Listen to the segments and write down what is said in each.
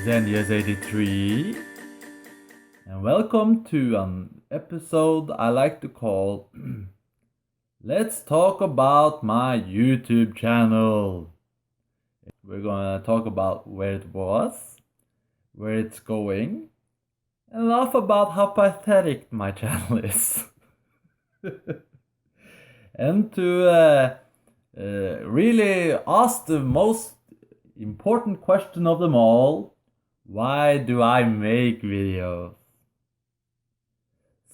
Xenius83, and welcome to an episode I like to call Let's Talk About My YouTube Channel. We're gonna talk about where it was, where it's going, and laugh about how pathetic my channel is. And to really ask the most important question of them all: why do I make videos?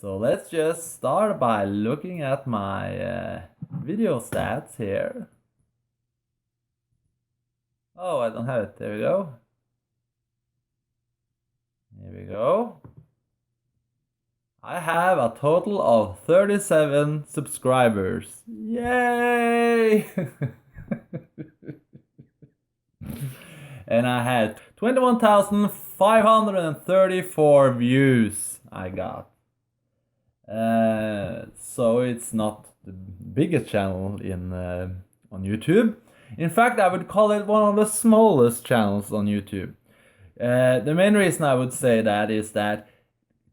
So let's just start by looking at my video stats here. Oh, I don't have it. There we go. Here we go. I have a total of 37 subscribers. Yay! And I had 21,534 views I got. So it's not the biggest channel on YouTube. In fact, I would call it one of the smallest channels on YouTube. The main reason I would say that is that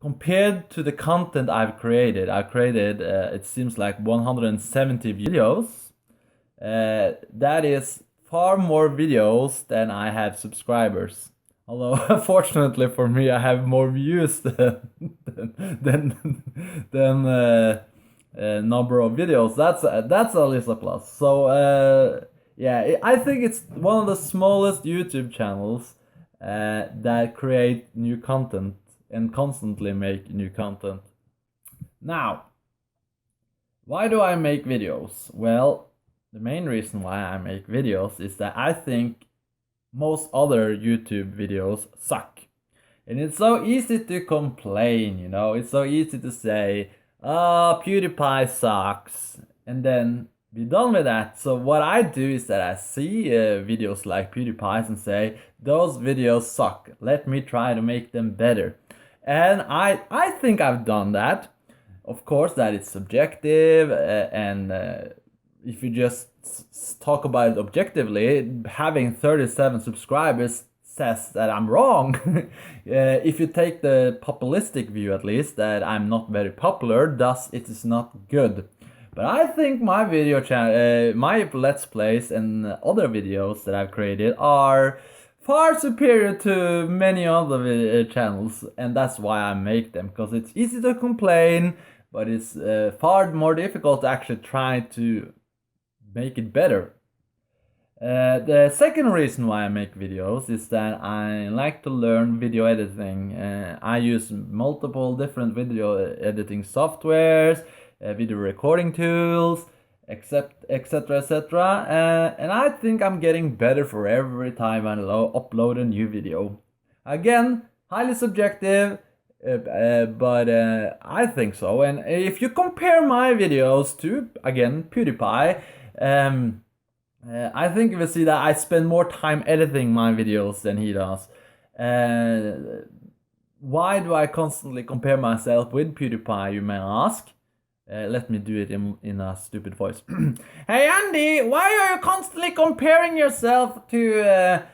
compared to the content I've created, it seems like 170 videos. That is far more videos than I have subscribers. Although, fortunately for me, I have more views than number of videos. That's at least a plus. So yeah, I think it's one of the smallest YouTube channels that create new content and constantly make new content. Now, why do I make videos? Well, the main reason why I make videos is that I think most other YouTube videos suck. And it's so easy to complain, you know? It's so easy to say, oh, PewDiePie sucks, and then be done with that. So what I do is that I see videos like PewDiePie's and say, those videos suck. Let me try to make them better. And I think I've done that. Of course, that is subjective, and if you just talk about it objectively, having 37 subscribers says that I'm wrong. If you take the populistic view, at least, that I'm not very popular, thus it is not good. But I think my video channel, my Let's Plays and other videos that I've created are far superior to many other channels, and that's why I make them, because it's easy to complain, but it's far more difficult to actually try to make it better. The second reason why I make videos is that I like to learn video editing. I use multiple different video editing softwares, video recording tools, etc, etc. And I think I'm getting better for every time I upload a new video. Again, highly subjective, but I think so. And if you compare my videos to, again, PewDiePie, I think you will see that I spend more time editing my videos than he does. Why do I constantly compare myself with PewDiePie, you may ask? Let me do it in a stupid voice. Hey Andy, why are you constantly comparing yourself to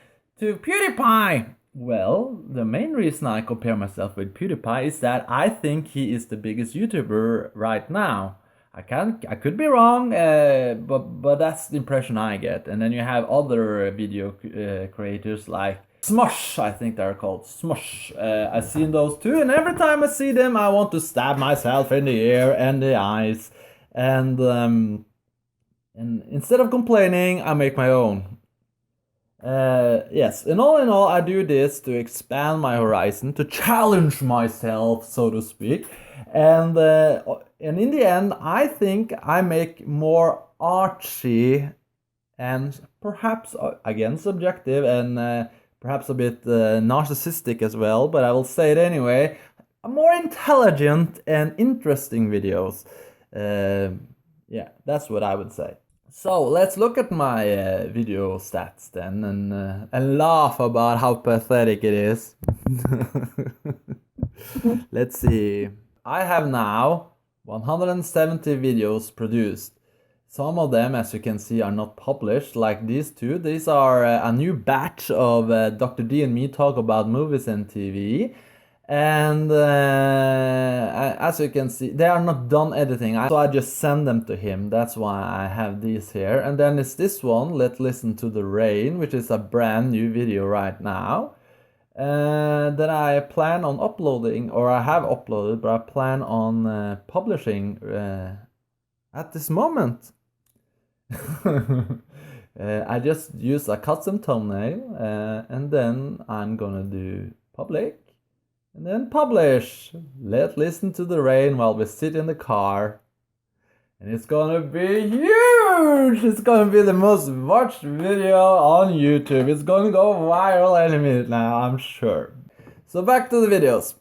PewDiePie? Well, the main reason I compare myself with PewDiePie is that I think he is the biggest YouTuber right now. I could be wrong, but that's the impression I get. And then you have other video creators like Smosh, I think they're called Smosh. I've seen those too, and every time I see them, I want to stab myself in the ear and the eyes. And instead of complaining, I make my own. Yes, and all in all, I do this to expand my horizon, to challenge myself, so to speak. And in the end, I think I make more artsy and perhaps, again, subjective and perhaps a bit narcissistic as well, but I will say it anyway, more intelligent and interesting videos. Yeah, that's what I would say. So let's look at my video stats then and laugh about how pathetic it is. Let's see. I have now 170 videos produced. Some of them, as you can see, are not published, like these two. These are a new batch of Dr. D and me talk about movies and TV. And as you can see, they are not done editing, so I just send them to him. That's why I have these here. And then it's this one, Let's Listen to the Rain, which is a brand new video right now. That I plan on uploading, or I have uploaded, but I plan on publishing at this moment. I just use a custom thumbnail, and then I'm gonna do public. And then publish. Let's listen to the rain while we sit in the car. And it's gonna be huge! It's gonna be the most watched video on YouTube. It's gonna go viral any minute now, I'm sure. So back to the videos.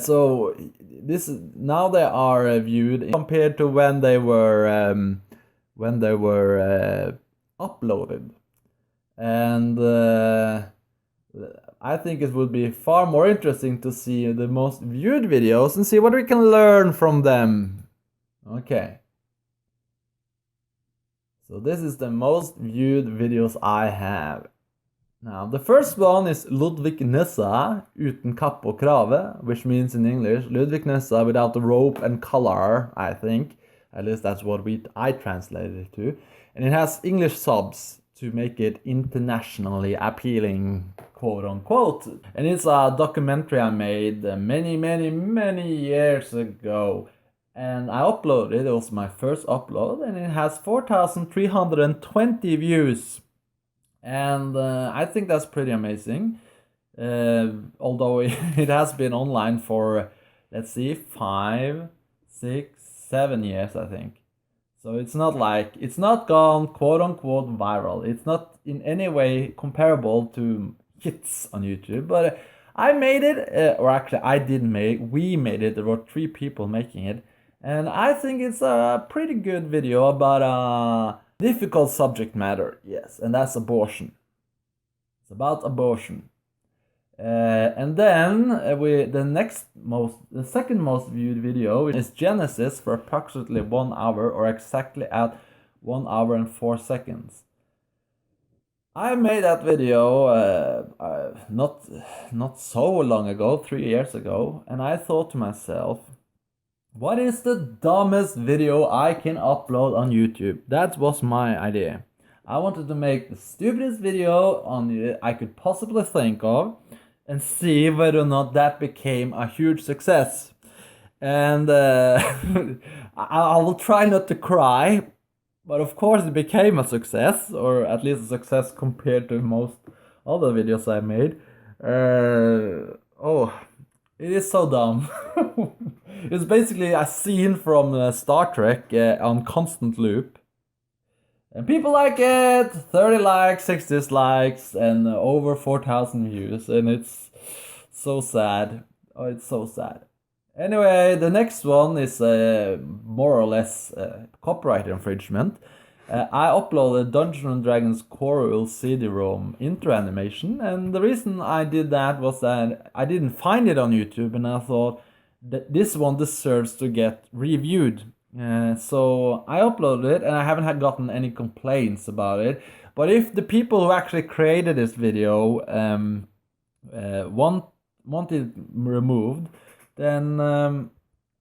So this is, now they are viewed compared to when they were uploaded. And I think it would be far more interesting to see the most viewed videos and see what we can learn from them. Okay. So this is the most viewed videos I have. Now, the first one is Ludvig Nessa, uten kapp og krave, which means in English, Ludvig Nessa without the rope and collar, I think. At least that's what I translated it to. And it has English subs to make it internationally appealing, quote unquote. And it's a documentary I made many years ago. And I uploaded it. It was my first upload, and it has 4,320 views. And I think that's pretty amazing. Although it has been online for, let's see, 5, 6, 7 years, I think. So it's not gone quote unquote viral. It's not in any way comparable to hits on YouTube, but I made it, or actually I didn't make it, we made it. There were 3 people making it. And I think it's a pretty good video about a difficult subject matter, yes, and that's abortion. It's about abortion. And then the second most viewed video is Genesis for approximately 1 hour, or exactly at 1 hour and 4 seconds. I made that video not so long ago, 3 years ago, and I thought to myself, what is the dumbest video I can upload on YouTube? That was my idea. I wanted to make the stupidest video I could possibly think of, and see whether or not that became a huge success. And I will try not to cry, but of course it became a success, or at least a success compared to most other videos I made. It is so dumb. It's basically a scene from Star Trek on constant loop. And people like it, 30 likes, 6 dislikes, and over 4,000 views. And it's so sad. Oh, it's so sad. Anyway, the next one is more or less copyright infringement. I uploaded Dungeons & Dragons Coral CD-ROM intro animation, and the reason I did that was that I didn't find it on YouTube, and I thought that this one deserves to get reviewed. So I uploaded it, and I haven't gotten any complaints about it. But if the people who actually created this video want it removed, then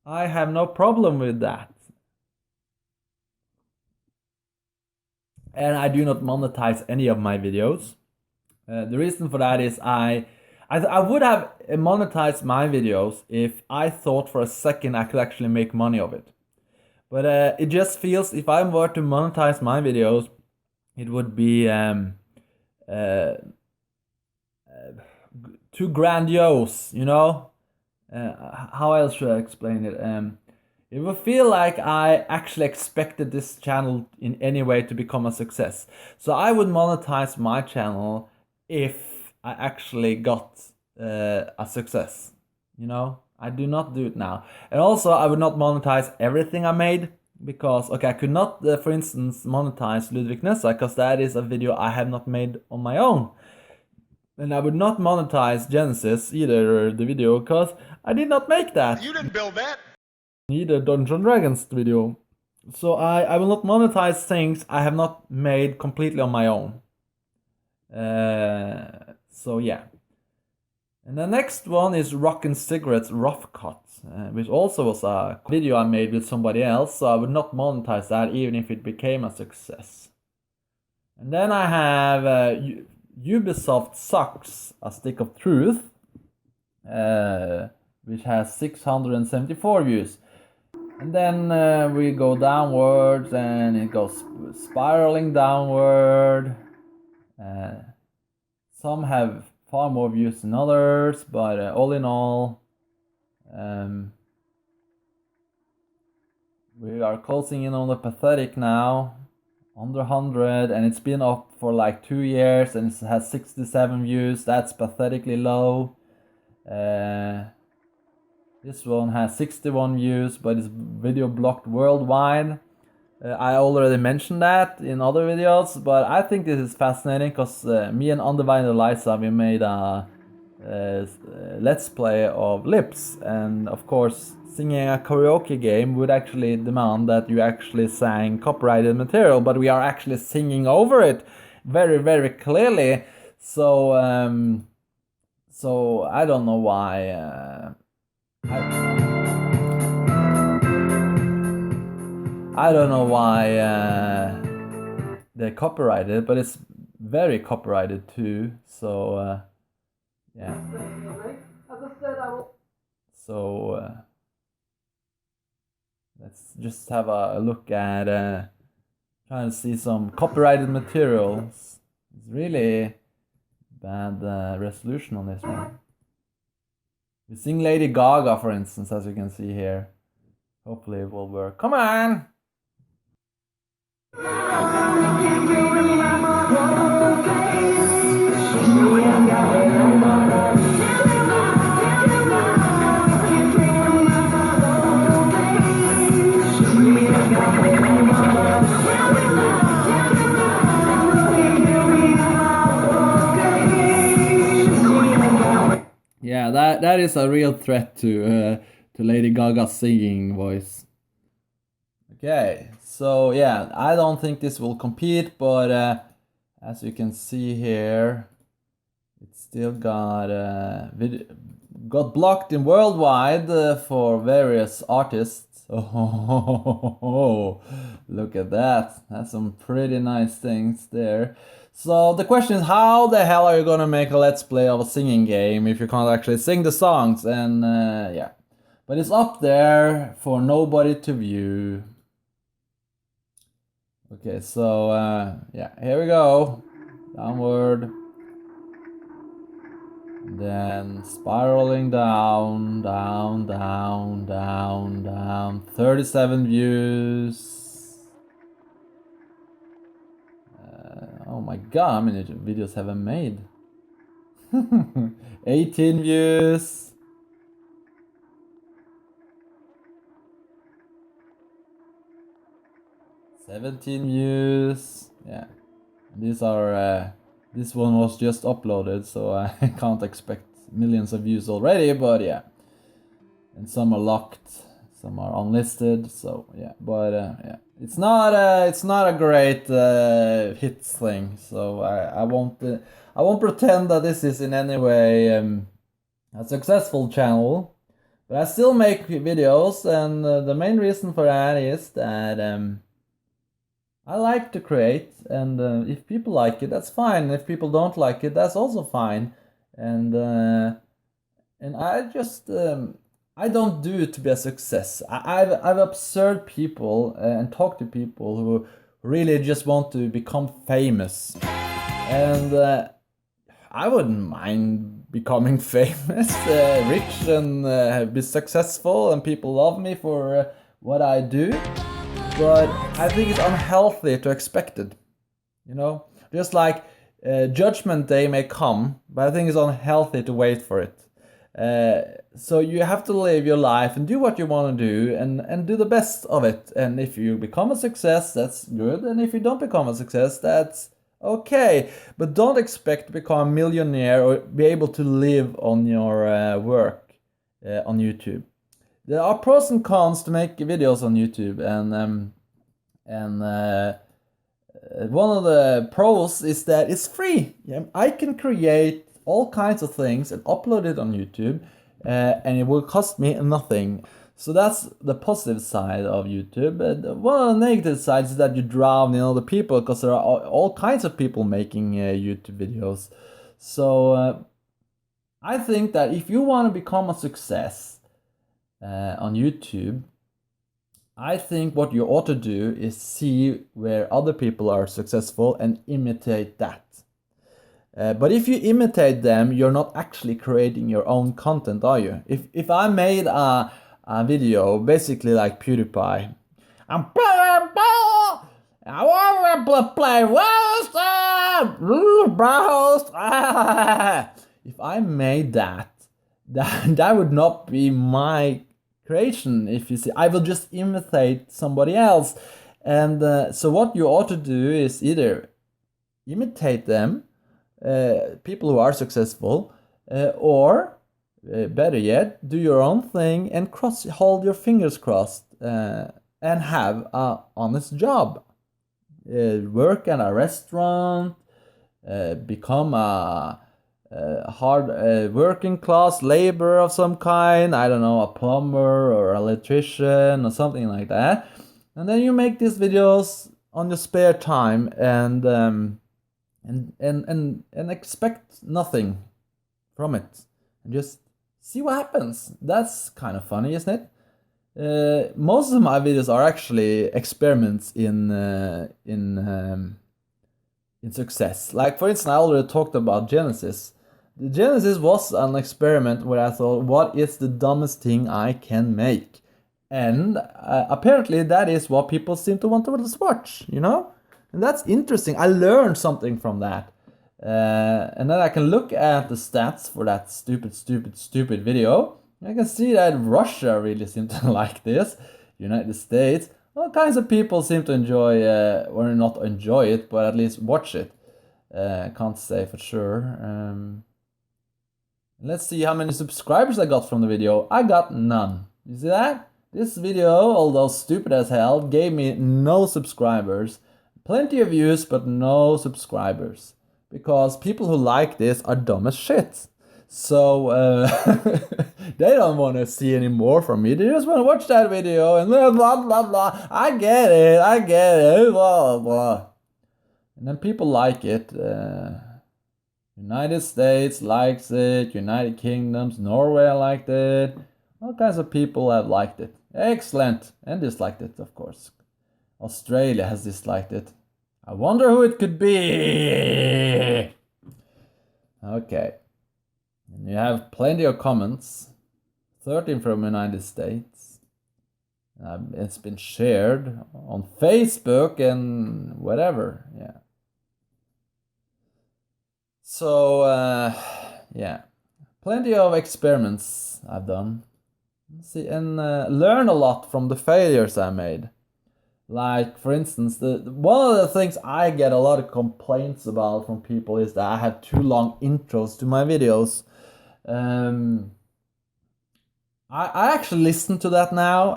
I have no problem with that. And I do not monetize any of my videos. The reason for that is I would have monetized my videos if I thought for a second I could actually make money of it. But it just feels, if I were to monetize my videos, it would be too grandiose, you know? How else should I explain it? It would feel like I actually expected this channel in any way to become a success. So I would monetize my channel if I actually got a success, you know? I do not do it now. And also, I would not monetize everything I made, because, okay, I could not, for instance, monetize Ludvig Nessa, because that is a video I have not made on my own. And I would not monetize Genesis either, the video, because I did not make that. You didn't build that. Neither Dungeons & Dragons video. So I will not monetize things I have not made completely on my own. So yeah. And the next one is Rockin' Cigarettes Rough Cut, which also was a video I made with somebody else, so I would not monetize that even if it became a success. And then I have Ubisoft Sucks, A Stick of Truth, which has 674 views. And then we go downwards and it goes spiraling downward. Some have far more views than others, but all in all, we are closing in on the pathetic now, under 100, and it's been up for like 2 years and it has 67 views. That's pathetically low. This one has 61 views, but it's video blocked worldwide. I already mentioned that in other videos, but I think this is fascinating because me and Undivided Eliza, we made a let's play of lips, and of course singing a karaoke game would actually demand that you actually sang copyrighted material, but we are actually singing over it very, very clearly. So so I don't know why I don't know why they copyrighted it, but it's very copyrighted too. So yeah. So let's just have a look at trying to see some copyrighted materials. It's really bad resolution on this one. We sing Lady Gaga, for instance, as you can see here. Hopefully it will work. Come on! Yeah, that is a real threat to Lady Gaga's singing voice. Okay, so yeah, I don't think this will compete, but as you can see here, it still got got blocked in worldwide for various artists. Oh, look at that! That's some pretty nice things there. So the question is, how the hell are you gonna make a let's play of a singing game if you can't actually sing the songs? And yeah, but it's up there for nobody to view. Okay, so yeah, here we go. Downward. Then spiraling down, down, down, down, down. 37 views. Oh my god, how many videos have I made? 18 views. 17 views. Yeah. These are this one was just uploaded, so I can't expect millions of views already, but yeah. And some are locked, some are unlisted, so yeah. But yeah, it's not a great hits thing, so I won't pretend that this is in any way a successful channel. But I still make videos, and the main reason for that is that I like to create, and if people like it, that's fine. If people don't like it, that's also fine. And I just I don't do it to be a success. I've observed people and talked to people who really just want to become famous, and I wouldn't mind becoming famous, rich, and be successful, and people love me for what I do. But I think it's unhealthy to expect it. You know, just like Judgment Day may come, but I think it's unhealthy to wait for it. So you have to live your life and do what you want to do, and do the best of it. And if you become a success, that's good. And if you don't become a success, that's okay. But don't expect to become a millionaire or be able to live on your work on YouTube. There are pros and cons to make videos on YouTube, and And one of the pros is that it's free. Yeah, I can create all kinds of things and upload it on YouTube, and it will cost me nothing. So that's the positive side of YouTube. One of the negative sides is that you drown in other people, because there are all kinds of people making YouTube videos. So I think that if you want to become a success on YouTube, I think what you ought to do is see where other people are successful and imitate that. But if you imitate them, you're not actually creating your own content, are you? If I made a video basically like PewDiePie, I'm I want to play Roast. If I made that, that would not be my creation. If you see, I will just imitate somebody else. And so what you ought to do is either imitate them, people who are successful, or better yet, do your own thing and hold your fingers crossed, and have a honest job. Work at a restaurant, become a hard working class labor of some kind. I don't know, a plumber or electrician or something like that. And then you make these videos on your spare time, and expect nothing from it, and just see what happens. That's kind of funny, isn't it? Most of my videos are actually experiments in success. Like, for instance, I already talked about Genesis. The Genesis was an experiment where I thought, what is the dumbest thing I can make? And apparently that is what people seem to want to watch, you know? And that's interesting. I learned something from that. And then I can look at the stats for that stupid video. I can see that Russia really seemed to like this. United States. All kinds of people seem to enjoy, or not enjoy it, but at least watch it. Can't say for sure. Let's see how many subscribers I got from the video. I got none. You see that? This video, although stupid as hell, gave me no subscribers. Plenty of views, but no subscribers. Because people who like this are dumb as shit. So, they don't want to see any more from me. They just want to watch that video and blah, blah, blah, blah. I get it, blah, blah. And then people like it. United States likes it. United Kingdoms, Norway liked it. All kinds of people have liked it. Excellent. And disliked it, of course. Australia has disliked it. I wonder who it could be. Okay. And you have plenty of comments. 13 from United States. It's been shared on Facebook and whatever. Yeah. So, yeah. Plenty of experiments I've done. See, and learn a lot from the failures I made. Like, for instance, one of the things I get a lot of complaints about from people is that I have too long intros to my videos. I actually listen to that now.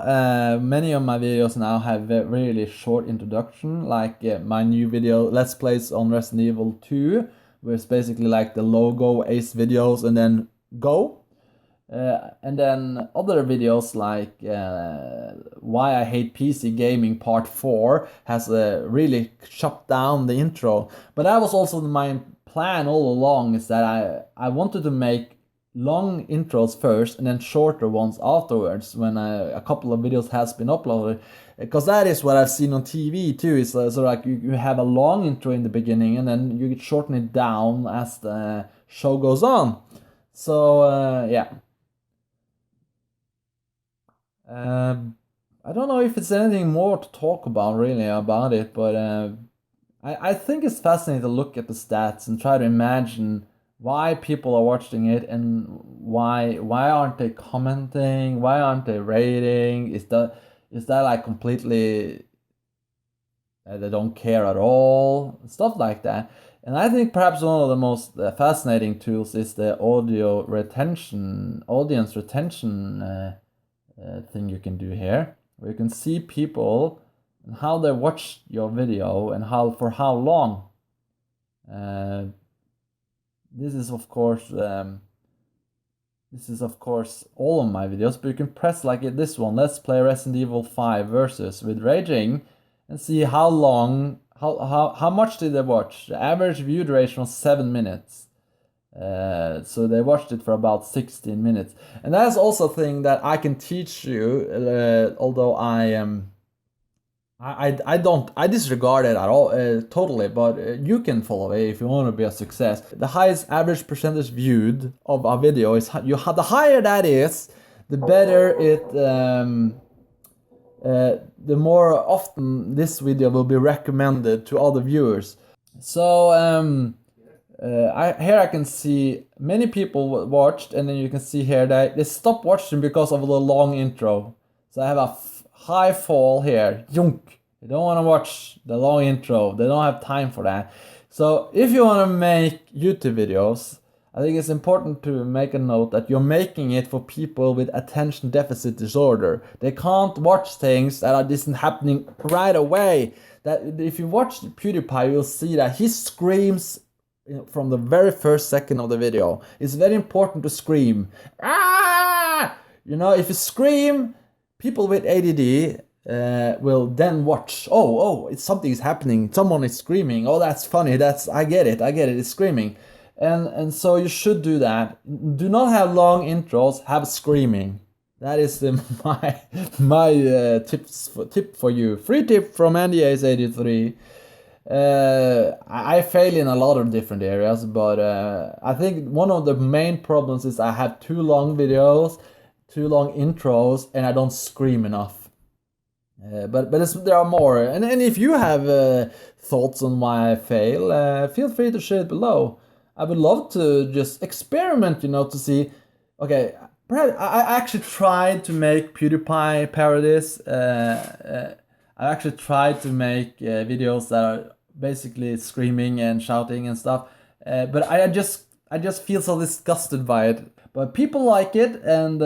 Many of my videos now have a really short introduction, like my new video, Let's Plays on Resident Evil 2, where it's basically like the logo, Ace videos, and then go. And then other videos like Why I Hate PC Gaming Part 4 has really chopped down the intro. But that was also my plan all along, is that I wanted to make long intros first and then shorter ones afterwards when a couple of videos has been uploaded. Because that is what I've seen on TV too. Is so like you have a long intro in the beginning and then you shorten it down as the show goes on. So yeah. I don't know if it's anything more to talk about really about it, but I think it's fascinating to look at the stats and try to imagine why people are watching it and why aren't they commenting, why aren't they rating, is that like completely they don't care at all, stuff like that. And I think perhaps one of the most fascinating tools is the audience retention thing you can do here, where you can see people and how they watch your video and for how long. This is of course all of my videos, but you can press like this one. Let's play Resident Evil 5 versus with raging, and see how long, how much did they watch. The average view duration was 7 minutes. So they watched it for about 16 minutes, and that's also a thing that I can teach you. Although I disregard it at all, totally. But you can follow it if you want to be a success. The highest average percentage viewed of a video is the higher that is, the better it. The more often this video will be recommended to other viewers. So here I can see many people watched, and then you can see here that they stopped watching because of the long intro. So I have a high fall here. Yunk! They don't want to watch the long intro. They don't have time for that. So if you want to make YouTube videos, I think it's important to make a note that you're making it for people with attention deficit disorder. They can't watch things that isn't happening right away. That if you watch PewDiePie, you'll see that he screams from the very first second of the video. It's very important to scream. Ah! You know, if you scream, people with ADD will then watch. Oh, something is happening. Someone is screaming. Oh, that's funny. I get it. It's screaming. And so you should do that. Do not have long intros. Have screaming. That is my tip for you. Free tip from Andy-Ace83. I fail in a lot of different areas, but I think one of the main problems is I have too long videos, too long intros, and I don't scream enough. But there are more, and if you have thoughts on why I fail, feel free to share it below. I would love to just experiment, to see. Okay, perhaps I actually tried to make PewDiePie parodies. I actually tried to make videos that are basically screaming and shouting and stuff, but I just feel so disgusted by it. But people like it, and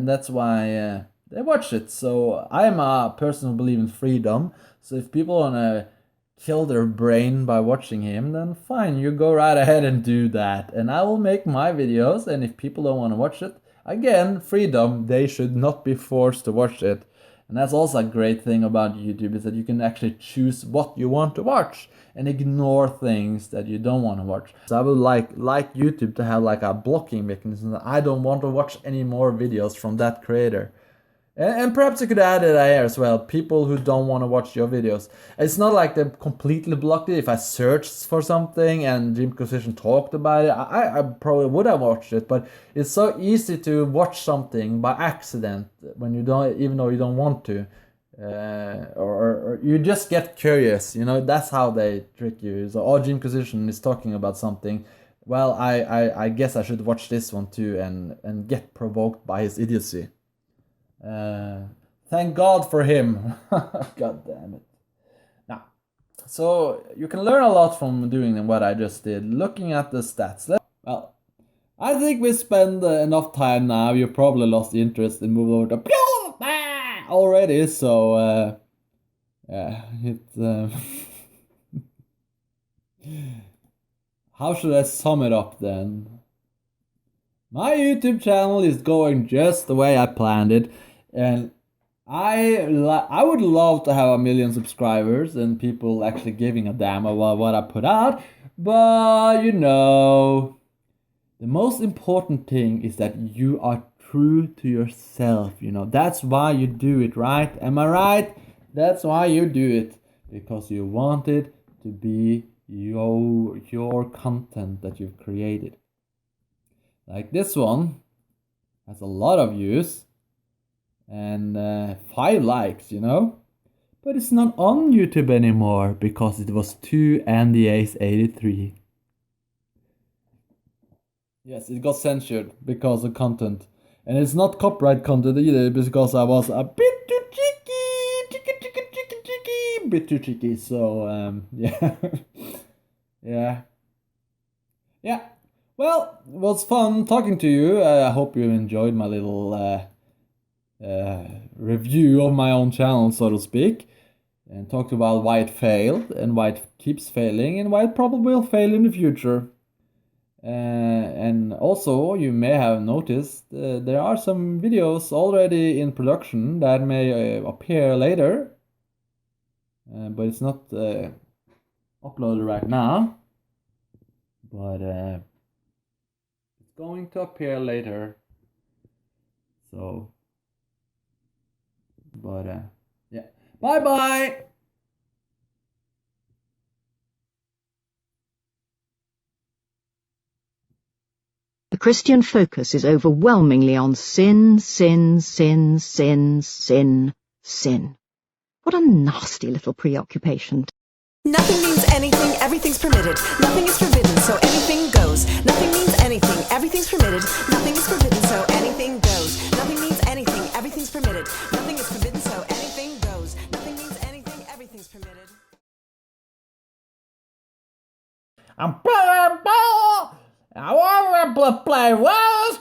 that's why they watch it. So I am a person who believes in freedom. So if people wanna kill their brain by watching him, then fine, you go right ahead and do that. And I will make my videos, and if people don't want to watch it, again, freedom, they should not be forced to watch it. And that's also a great thing about YouTube, is that you can actually choose what you want to watch and ignore things that you don't want to watch. So I would like YouTube to have like a blocking mechanism. I don't want to watch any more videos from that creator. And perhaps you could add it here as well, people who don't want to watch your videos. It's not like they completely blocked it. If I searched for something and Jimquisition talked about it, I probably would have watched it. But it's so easy to watch something by accident when you don't, even though you don't want to. Or you just get curious, that's how they trick you. So, Jimquisition is talking about something. Well, I guess I should watch this one too, and get provoked by his idiocy. Thank God for him. God damn it. Now, so you can learn a lot from doing what I just did, looking at the stats. Well, I think we spent enough time now. You probably lost interest and moved over to PewDiePie already. So, yeah, how should I sum it up then? My YouTube channel is going just the way I planned it. And I would love to have 1 million subscribers and people actually giving a damn about what I put out. But the most important thing is that you are true to yourself. That's why you do it, right? Am I right? That's why you do it. Because you want it to be your content that you've created. Like this one has a lot of views and 5 likes, but it's not on YouTube anymore because it was too Andy-Ace83. Yes, it got censored because of content, and it's not copyright content either because I was a bit too cheeky. So yeah, yeah. Well, it was fun talking to you. I hope you enjoyed my little review of my own channel, so to speak. and talked about why it failed and why it keeps failing and why it probably will fail in the future. And also, you may have noticed there are some videos already in production that may appear later, but it's not uploaded right now. But it's going to appear later. So, but yeah. Bye bye! The Christian focus is overwhelmingly on sin, sin, sin, sin, sin, sin. What a nasty little preoccupation. Nothing means anything, everything's permitted. Nothing is forbidden, so anything goes. Nothing means anything, everything's permitted. Nothing is forbidden, so anything goes. Nothing means anything, everything's permitted. Nothing is forbidden, so anything goes. Nothing means anything, everything's permitted. I'm playing ball! I want to play West!